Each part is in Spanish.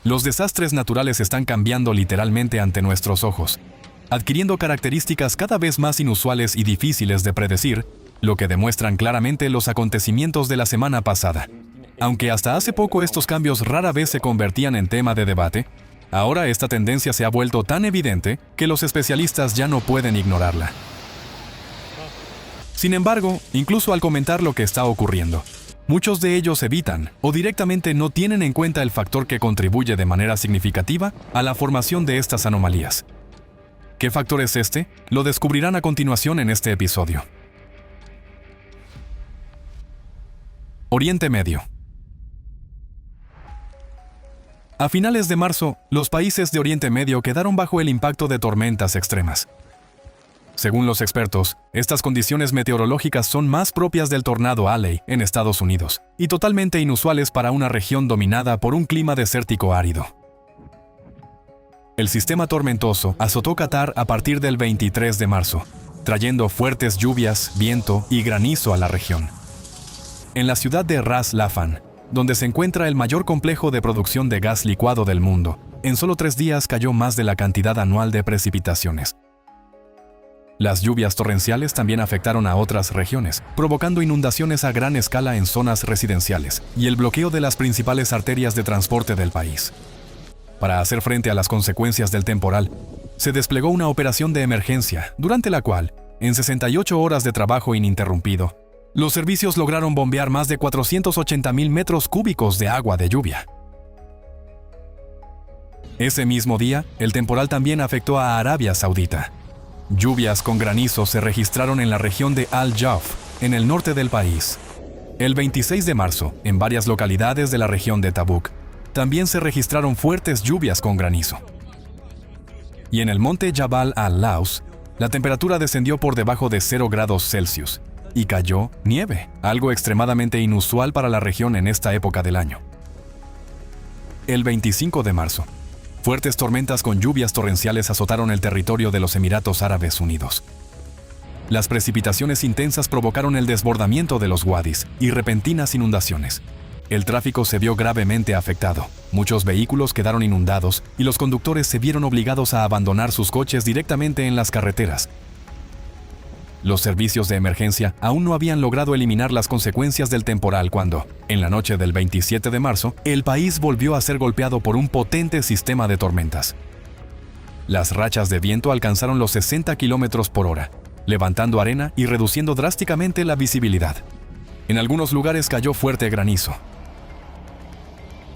Los desastres naturales están cambiando literalmente ante nuestros ojos, adquiriendo características cada vez más inusuales y difíciles de predecir, lo que demuestran claramente los acontecimientos de la semana pasada. Aunque hasta hace poco estos cambios rara vez se convertían en tema de debate, ahora esta tendencia se ha vuelto tan evidente que los especialistas ya no pueden ignorarla. Sin embargo, incluso al comentar lo que está ocurriendo, muchos de ellos evitan o directamente no tienen en cuenta el factor que contribuye de manera significativa a la formación de estas anomalías. ¿Qué factor es este? Lo descubrirán a continuación en este episodio. Oriente Medio. A finales de marzo, los países de Oriente Medio quedaron bajo el impacto de tormentas extremas. Según los expertos, estas condiciones meteorológicas son más propias del tornado Alley en Estados Unidos y totalmente inusuales para una región dominada por un clima desértico árido. El sistema tormentoso azotó Qatar a partir del 23 de marzo, trayendo fuertes lluvias, viento y granizo a la región. En la ciudad de Ras Laffan, donde se encuentra el mayor complejo de producción de gas licuado del mundo, en solo 3 días cayó más de la cantidad anual de precipitaciones. Las lluvias torrenciales también afectaron a otras regiones, provocando inundaciones a gran escala en zonas residenciales y el bloqueo de las principales arterias de transporte del país. Para hacer frente a las consecuencias del temporal, se desplegó una operación de emergencia, durante la cual, en 68 horas de trabajo ininterrumpido, los servicios lograron bombear más de 480,000 metros cúbicos de agua de lluvia. Ese mismo día, el temporal también afectó a Arabia Saudita. Lluvias con granizo se registraron en la región de Al-Jawf, en el norte del país. El 26 de marzo, en varias localidades de la región de Tabuk, también se registraron fuertes lluvias con granizo. Y en el monte Jabal al-Laus, la temperatura descendió por debajo de 0 grados Celsius y cayó nieve, algo extremadamente inusual para la región en esta época del año. El 25 de marzo, fuertes tormentas con lluvias torrenciales azotaron el territorio de los Emiratos Árabes Unidos. Las precipitaciones intensas provocaron el desbordamiento de los wadis y repentinas inundaciones. El tráfico se vio gravemente afectado, muchos vehículos quedaron inundados y los conductores se vieron obligados a abandonar sus coches directamente en las carreteras. Los servicios de emergencia aún no habían logrado eliminar las consecuencias del temporal cuando, en la noche del 27 de marzo, el país volvió a ser golpeado por un potente sistema de tormentas. Las rachas de viento alcanzaron los 60 km por hora, levantando arena y reduciendo drásticamente la visibilidad. En algunos lugares cayó fuerte granizo.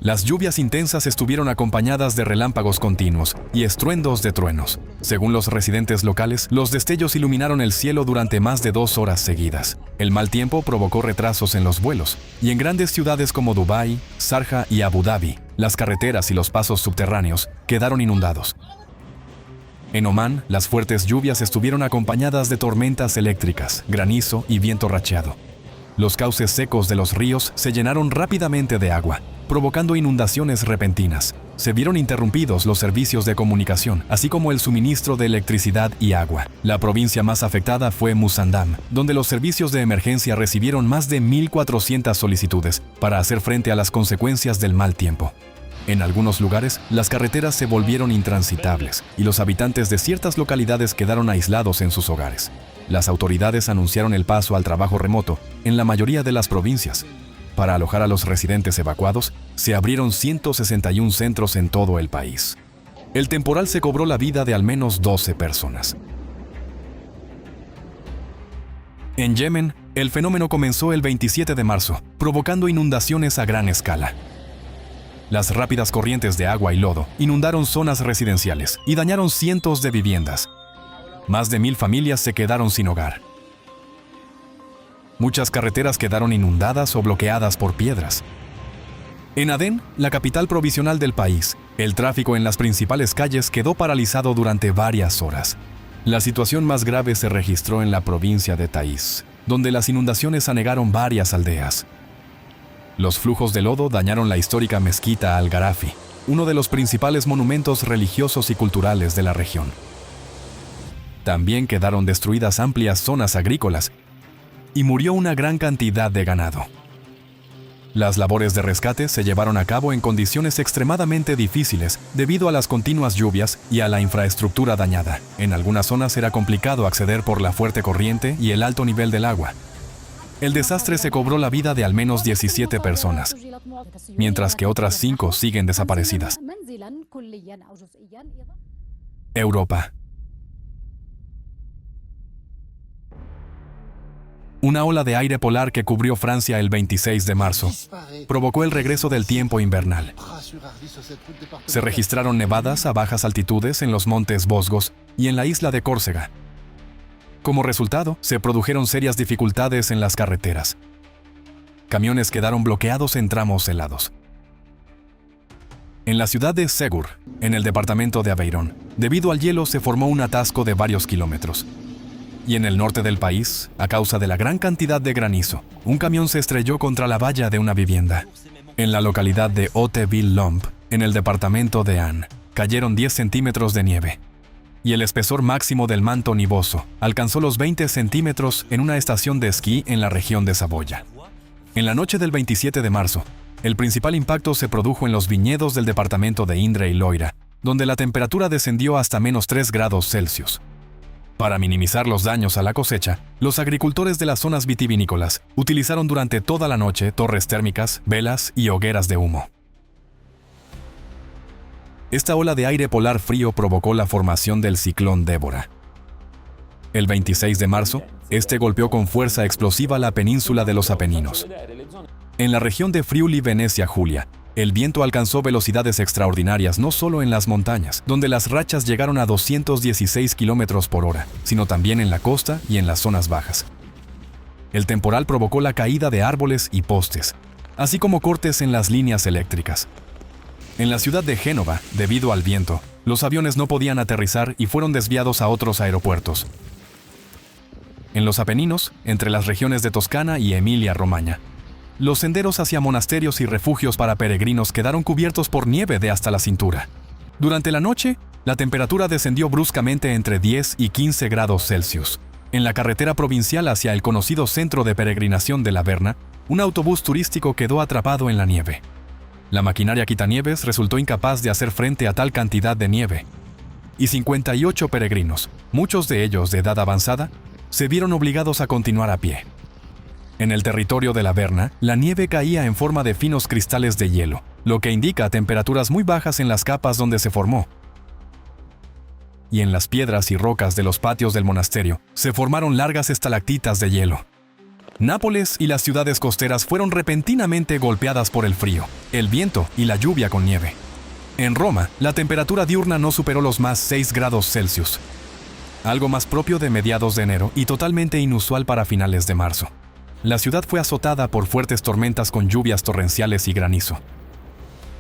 Las lluvias intensas estuvieron acompañadas de relámpagos continuos y estruendos de truenos. Según los residentes locales, los destellos iluminaron el cielo durante más de 2 horas seguidas. El mal tiempo provocó retrasos en los vuelos, y en grandes ciudades como Dubái, Sharjah y Abu Dhabi, las carreteras y los pasos subterráneos quedaron inundados. En Omán, las fuertes lluvias estuvieron acompañadas de tormentas eléctricas, granizo y viento racheado. Los cauces secos de los ríos se llenaron rápidamente de agua, provocando inundaciones repentinas. Se vieron interrumpidos los servicios de comunicación, así como el suministro de electricidad y agua. La provincia más afectada fue Musandam, donde los servicios de emergencia recibieron más de 1,400 solicitudes para hacer frente a las consecuencias del mal tiempo. En algunos lugares, las carreteras se volvieron intransitables y los habitantes de ciertas localidades quedaron aislados en sus hogares. Las autoridades anunciaron el paso al trabajo remoto en la mayoría de las provincias. Para alojar a los residentes evacuados, se abrieron 161 centros en todo el país. El temporal se cobró la vida de al menos 12 personas. En Yemen, el fenómeno comenzó el 27 de marzo, provocando inundaciones a gran escala. Las rápidas corrientes de agua y lodo inundaron zonas residenciales y dañaron cientos de viviendas. Más de 1,000 familias se quedaron sin hogar. Muchas carreteras quedaron inundadas o bloqueadas por piedras. En Adén, la capital provisional del país, el tráfico en las principales calles quedó paralizado durante varias horas. La situación más grave se registró en la provincia de Taiz, donde las inundaciones anegaron varias aldeas. Los flujos de lodo dañaron la histórica mezquita Al-Gharafi, uno de los principales monumentos religiosos y culturales de la región. También quedaron destruidas amplias zonas agrícolas y murió una gran cantidad de ganado. Las labores de rescate se llevaron a cabo en condiciones extremadamente difíciles debido a las continuas lluvias y a la infraestructura dañada. En algunas zonas era complicado acceder por la fuerte corriente y el alto nivel del agua. El desastre se cobró la vida de al menos 17 personas, mientras que otras 5 siguen desaparecidas. Europa. Una ola de aire polar que cubrió Francia el 26 de marzo provocó el regreso del tiempo invernal. Se registraron nevadas a bajas altitudes en los montes Vosgos y en la isla de Córcega. Como resultado, se produjeron serias dificultades en las carreteras. Camiones quedaron bloqueados en tramos helados. En la ciudad de Segur, en el departamento de Aveirón, debido al hielo se formó un atasco de varios kilómetros. Y en el norte del país, a causa de la gran cantidad de granizo, un camión se estrelló contra la valla de una vivienda. En la localidad de Hauteville-Lomp, en el departamento de Ain, cayeron 10 centímetros de nieve. Y el espesor máximo del manto nivoso alcanzó los 20 centímetros en una estación de esquí en la región de Saboya. En la noche del 27 de marzo, el principal impacto se produjo en los viñedos del departamento de Indre y Loira, donde la temperatura descendió hasta menos 3 grados Celsius. Para minimizar los daños a la cosecha, los agricultores de las zonas vitivinícolas utilizaron durante toda la noche torres térmicas, velas y hogueras de humo. Esta ola de aire polar frío provocó la formación del ciclón Débora. El 26 de marzo, este golpeó con fuerza explosiva la península de los Apeninos. En la región de Friuli-Venecia Julia, el viento alcanzó velocidades extraordinarias no solo en las montañas, donde las rachas llegaron a 216 km por hora, sino también en la costa y en las zonas bajas. El temporal provocó la caída de árboles y postes, así como cortes en las líneas eléctricas. En la ciudad de Génova, debido al viento, los aviones no podían aterrizar y fueron desviados a otros aeropuertos. En los Apeninos, entre las regiones de Toscana y Emilia-Romagna, los senderos hacia monasterios y refugios para peregrinos quedaron cubiertos por nieve de hasta la cintura. Durante la noche, la temperatura descendió bruscamente entre 10 y 15 grados Celsius. En la carretera provincial hacia el conocido centro de peregrinación de la Verna, un autobús turístico quedó atrapado en la nieve. La maquinaria quitanieves resultó incapaz de hacer frente a tal cantidad de nieve. Y 58 peregrinos, muchos de ellos de edad avanzada, se vieron obligados a continuar a pie. En el territorio de la Verna, la nieve caía en forma de finos cristales de hielo, lo que indica temperaturas muy bajas en las capas donde se formó. Y en las piedras y rocas de los patios del monasterio, se formaron largas estalactitas de hielo. Nápoles y las ciudades costeras fueron repentinamente golpeadas por el frío, el viento y la lluvia con nieve. En Roma, la temperatura diurna no superó los más 6 grados Celsius, algo más propio de mediados de enero y totalmente inusual para finales de marzo. La ciudad fue azotada por fuertes tormentas con lluvias torrenciales y granizo.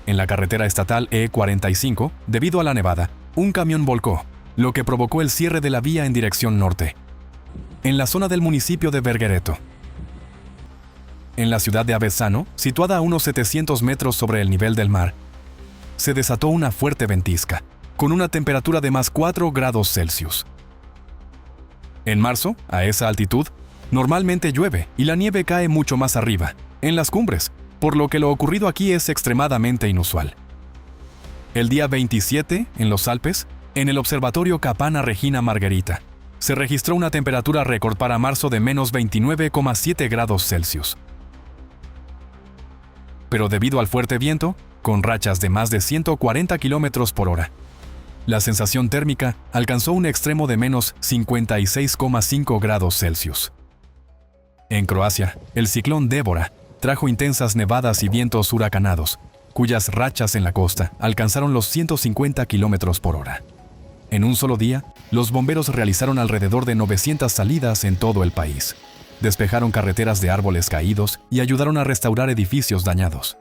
En la carretera estatal E45, debido a la nevada, un camión volcó, lo que provocó el cierre de la vía en dirección norte. En la zona del municipio de Verghereto, en la ciudad de Avezzano, situada a unos 700 metros sobre el nivel del mar, se desató una fuerte ventisca, con una temperatura de más 4 grados Celsius. En marzo, a esa altitud, normalmente llueve y la nieve cae mucho más arriba, en las cumbres, por lo que lo ocurrido aquí es extremadamente inusual. El día 27, en los Alpes, en el observatorio Capanna Regina Margherita, se registró una temperatura récord para marzo de menos 29,7 grados Celsius. Pero debido al fuerte viento, con rachas de más de 140 km por hora, la sensación térmica alcanzó un extremo de menos 56,5 grados Celsius. En Croacia, el ciclón Débora trajo intensas nevadas y vientos huracanados, cuyas rachas en la costa alcanzaron los 150 km por hora. En un solo día, los bomberos realizaron alrededor de 900 salidas en todo el país. Despejaron carreteras de árboles caídos y ayudaron a restaurar edificios dañados.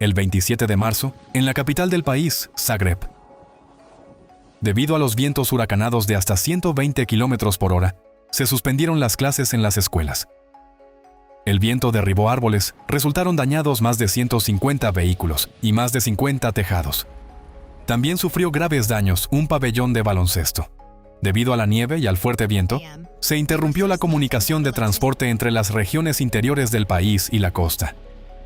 El 27 de marzo, en la capital del país, Zagreb, debido a los vientos huracanados de hasta 120 km por hora, se suspendieron las clases en las escuelas. El viento derribó árboles, resultaron dañados más de 150 vehículos y más de 50 tejados. También sufrió graves daños un pabellón de baloncesto. Debido a la nieve y al fuerte viento, se interrumpió la comunicación de transporte entre las regiones interiores del país y la costa.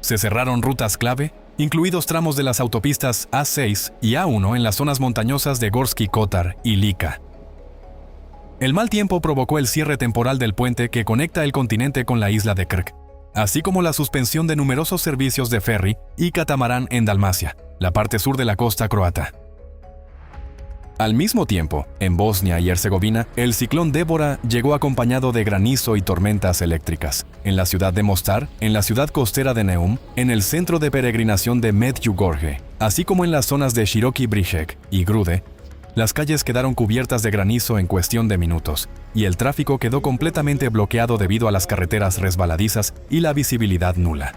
Se cerraron rutas clave, incluidos tramos de las autopistas A6 y A1 en las zonas montañosas de Gorsky Kotar y Lika. El mal tiempo provocó el cierre temporal del puente que conecta el continente con la isla de Krk, así como la suspensión de numerosos servicios de ferry y catamarán en Dalmacia, la parte sur de la costa croata. Al mismo tiempo, en Bosnia y Herzegovina, el ciclón Débora llegó acompañado de granizo y tormentas eléctricas. En la ciudad de Mostar, en la ciudad costera de Neum, en el centro de peregrinación de Medjugorje, así como en las zonas de Široki Brijeg y Grude, las calles quedaron cubiertas de granizo en cuestión de minutos, y el tráfico quedó completamente bloqueado debido a las carreteras resbaladizas y la visibilidad nula.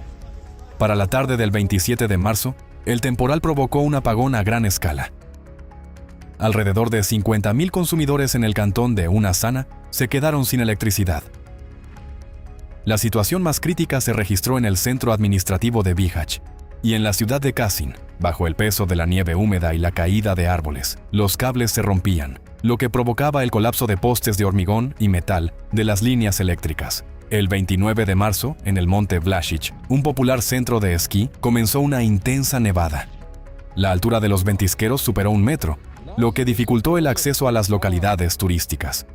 Para la tarde del 27 de marzo, el temporal provocó un apagón a gran escala. Alrededor de 50.000 consumidores en el cantón de Una Sana se quedaron sin electricidad. La situación más crítica se registró en el centro administrativo de Bihać y en la ciudad de Kasin, bajo el peso de la nieve húmeda y la caída de árboles. Los cables se rompían, lo que provocaba el colapso de postes de hormigón y metal de las líneas eléctricas. El 29 de marzo, en el monte Vlasic, un popular centro de esquí, comenzó una intensa nevada. La altura de los ventisqueros superó 1 metro, lo que dificultó el acceso a las localidades turísticas.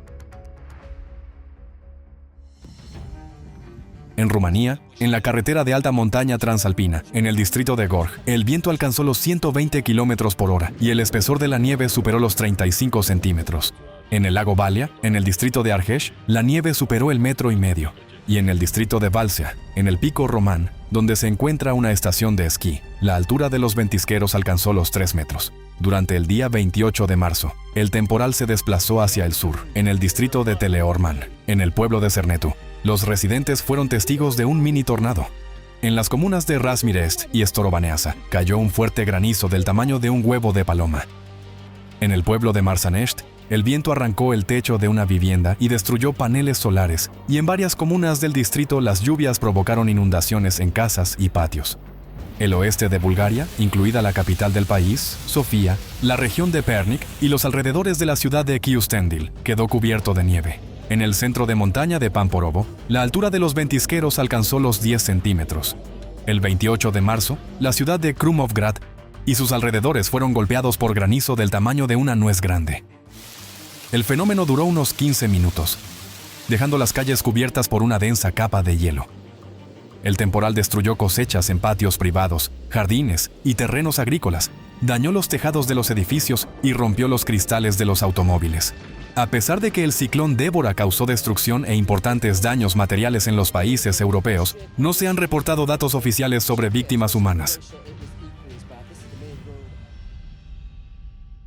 En Rumanía, en la carretera de alta montaña transalpina, en el distrito de Gorj, el viento alcanzó los 120 km por hora y el espesor de la nieve superó los 35 centímetros. En el lago Valia, en el distrito de Argeș, la nieve superó el 1,5 metros. Y en el distrito de Valsea, en el pico Román, donde se encuentra una estación de esquí, la altura de los ventisqueros alcanzó los 3 metros. Durante el día 28 de marzo, el temporal se desplazó hacia el sur, en el distrito de Teleorman, en el pueblo de Cernetu. Los residentes fueron testigos de un mini tornado. En las comunas de Razmirest y Storobaneasa, cayó un fuerte granizo del tamaño de un huevo de paloma. En el pueblo de Marsanest, el viento arrancó el techo de una vivienda y destruyó paneles solares, y en varias comunas del distrito las lluvias provocaron inundaciones en casas y patios. El oeste de Bulgaria, incluida la capital del país, Sofía, la región de Pernik y los alrededores de la ciudad de Kyustendil, quedó cubierto de nieve. En el centro de montaña de Pamporovo, la altura de los ventisqueros alcanzó los 10 centímetros. El 28 de marzo, la ciudad de Krumovgrad y sus alrededores fueron golpeados por granizo del tamaño de una nuez grande. El fenómeno duró unos 15 minutos, dejando las calles cubiertas por una densa capa de hielo. El temporal destruyó cosechas en patios privados, jardines y terrenos agrícolas, dañó los tejados de los edificios y rompió los cristales de los automóviles. A pesar de que el ciclón Débora causó destrucción e importantes daños materiales en los países europeos, no se han reportado datos oficiales sobre víctimas humanas.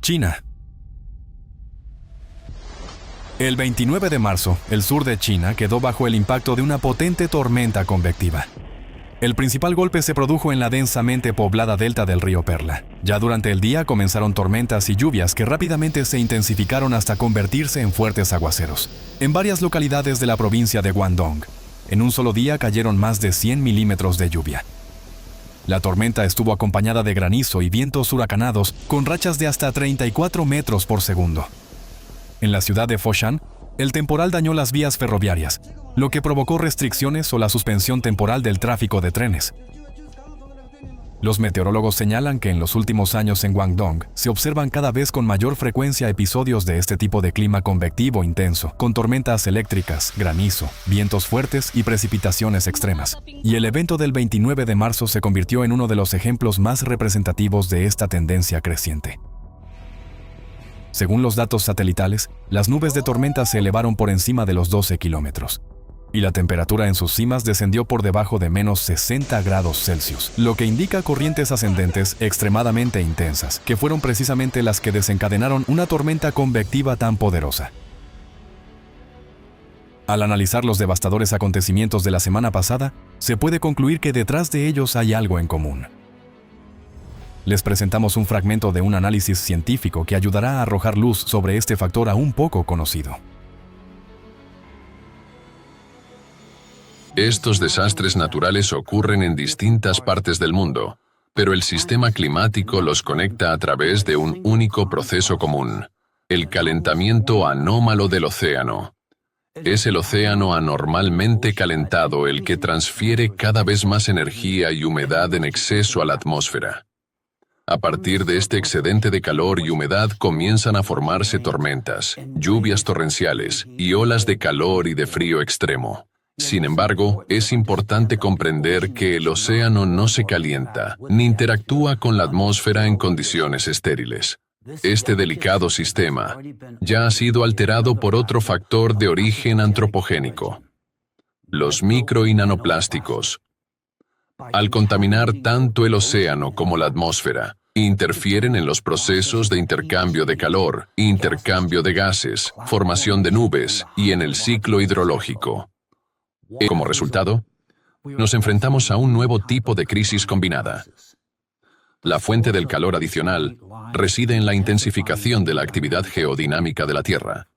China. El 29 de marzo, el sur de China quedó bajo el impacto de una potente tormenta convectiva. El principal golpe se produjo en la densamente poblada delta del río Perla. Ya durante el día comenzaron tormentas y lluvias que rápidamente se intensificaron hasta convertirse en fuertes aguaceros. En varias localidades de la provincia de Guangdong, en un solo día cayeron más de 100 milímetros de lluvia. La tormenta estuvo acompañada de granizo y vientos huracanados con rachas de hasta 34 metros por segundo. En la ciudad de Foshan, el temporal dañó las vías ferroviarias, lo que provocó restricciones o la suspensión temporal del tráfico de trenes. Los meteorólogos señalan que en los últimos años en Guangdong se observan cada vez con mayor frecuencia episodios de este tipo de clima convectivo intenso, con tormentas eléctricas, granizo, vientos fuertes y precipitaciones extremas. Y el evento del 29 de marzo se convirtió en uno de los ejemplos más representativos de esta tendencia creciente. Según los datos satelitales, las nubes de tormenta se elevaron por encima de los 12 kilómetros, y la temperatura en sus cimas descendió por debajo de menos 60 grados Celsius, lo que indica corrientes ascendentes extremadamente intensas, que fueron precisamente las que desencadenaron una tormenta convectiva tan poderosa. Al analizar los devastadores acontecimientos de la semana pasada, se puede concluir que detrás de ellos hay algo en común. Les presentamos un fragmento de un análisis científico que ayudará a arrojar luz sobre este factor aún poco conocido. Estos desastres naturales ocurren en distintas partes del mundo, pero el sistema climático los conecta a través de un único proceso común: el calentamiento anómalo del océano. Es el océano anormalmente calentado el que transfiere cada vez más energía y humedad en exceso a la atmósfera. A partir de este excedente de calor y humedad comienzan a formarse tormentas, lluvias torrenciales y olas de calor y de frío extremo. Sin embargo, es importante comprender que el océano no se calienta ni interactúa con la atmósfera en condiciones estériles. Este delicado sistema ya ha sido alterado por otro factor de origen antropogénico: los micro y nanoplásticos. Al contaminar tanto el océano como la atmósfera, interfieren en los procesos de intercambio de calor, intercambio de gases, formación de nubes y en el ciclo hidrológico. Como resultado, nos enfrentamos a un nuevo tipo de crisis combinada. La fuente del calor adicional reside en la intensificación de la actividad geodinámica de la Tierra,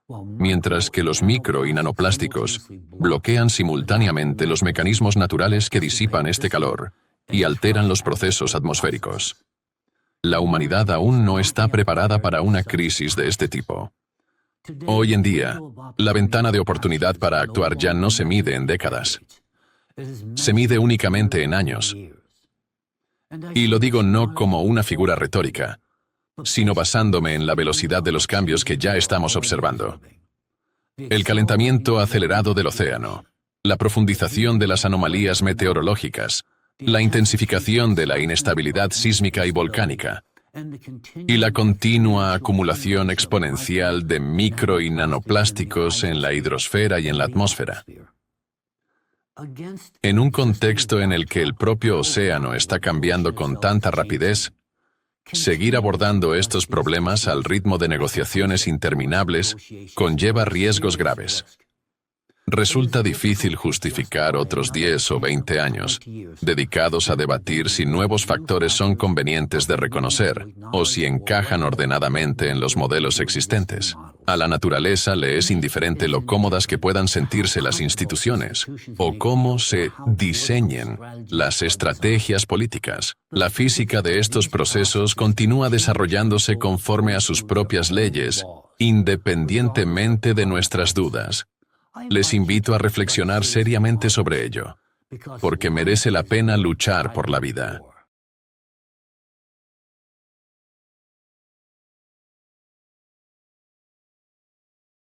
mientras que los micro y nanoplásticos bloquean simultáneamente los mecanismos naturales que disipan este calor y alteran los procesos atmosféricos. La humanidad aún no está preparada para una crisis de este tipo. Hoy en día, la ventana de oportunidad para actuar ya no se mide en décadas. Se mide únicamente en años. Y lo digo no como una figura retórica, sino basándome en la velocidad de los cambios que ya estamos observando. El calentamiento acelerado del océano, la profundización de las anomalías meteorológicas, la intensificación de la inestabilidad sísmica y volcánica, y la continua acumulación exponencial de micro y nanoplásticos en la hidrosfera y en la atmósfera. En un contexto en el que el propio océano está cambiando con tanta rapidez, seguir abordando estos problemas al ritmo de negociaciones interminables conlleva riesgos graves. Resulta difícil justificar otros 10 o 20 años dedicados a debatir si nuevos factores son convenientes de reconocer o si encajan ordenadamente en los modelos existentes. A la naturaleza le es indiferente lo cómodas que puedan sentirse las instituciones o cómo se diseñen las estrategias políticas. La física de estos procesos continúa desarrollándose conforme a sus propias leyes, independientemente de nuestras dudas. Les invito a reflexionar seriamente sobre ello, porque merece la pena luchar por la vida.